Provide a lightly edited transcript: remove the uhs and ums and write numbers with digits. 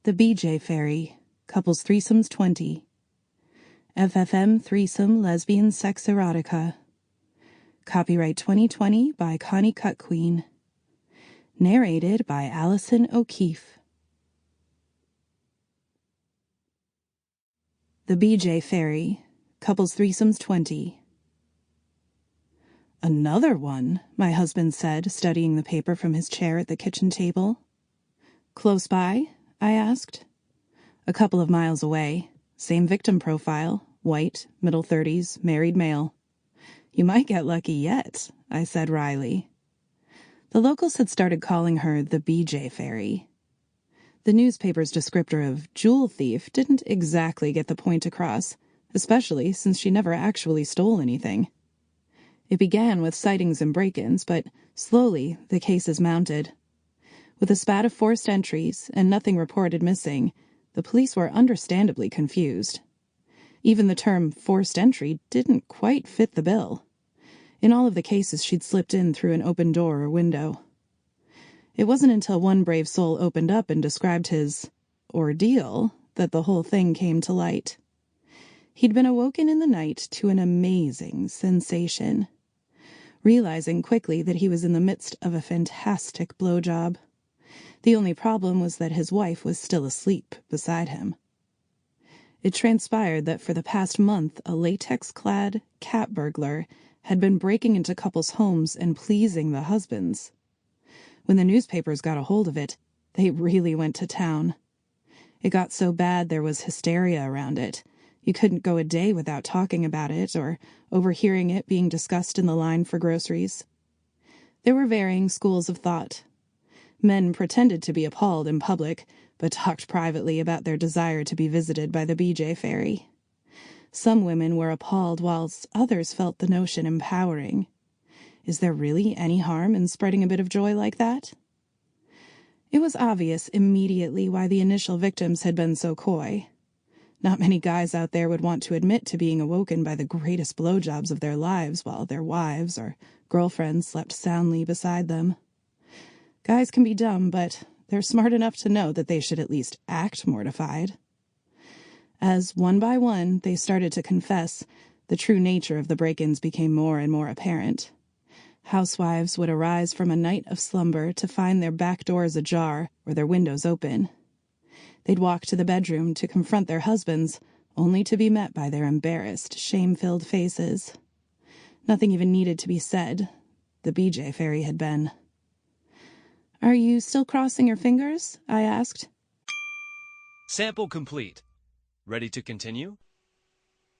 The BJ Fairy, Couples Threesomes 20. FFM Threesome Lesbian Sex Erotica. Copyright 2020 by Connie Cuckquean. Narrated by Allison Okeefe. The BJ Fairy, Couples Threesomes 20. Another one, my husband said, studying the paper from his chair at the kitchen table. Close by? I asked. A couple of miles away. Same victim profile. White, middle 30s, married male. You might get lucky yet, I said wryly. The locals had started calling her the BJ Fairy. The newspaper's descriptor of jewel thief didn't exactly get the point across, especially since she never actually stole anything. It began with sightings and break-ins, but slowly the cases mounted. With a spat of forced entries and nothing reported missing, the police were understandably confused. Even the term forced entry didn't quite fit the bill. In all of the cases, she'd slipped in through an open door or window. It wasn't until one brave soul opened up and described his ordeal that the whole thing came to light. He'd been awoken in the night to an amazing sensation, realizing quickly that he was in the midst of a fantastic blowjob. The only problem was that his wife was still asleep beside him. It transpired that for the past month, a latex-clad cat burglar had been breaking into couples' homes and pleasing the husbands. When the newspapers got a hold of it, they really went to town. It got so bad there was hysteria around it. You couldn't go a day without talking about it or overhearing it being discussed in the line for groceries. There were varying schools of thought. Men pretended to be appalled in public, but talked privately about their desire to be visited by the BJ Fairy. Some women were appalled, whilst others felt the notion empowering. Is there really any harm in spreading a bit of joy like that? It was obvious immediately why the initial victims had been so coy. Not many guys out there would want to admit to being awoken by the greatest blowjobs of their lives while their wives or girlfriends slept soundly beside them. Guys can be dumb, but they're smart enough to know that they should at least act mortified. As one by one they started to confess, the true nature of the break-ins became more and more apparent. Housewives would arise from a night of slumber to find their back doors ajar or their windows open. They'd walk to the bedroom to confront their husbands, only to be met by their embarrassed, shame-filled faces. Nothing even needed to be said. The BJ Fairy had been. "Are you still crossing your fingers?" I asked. Sample complete. Ready to continue?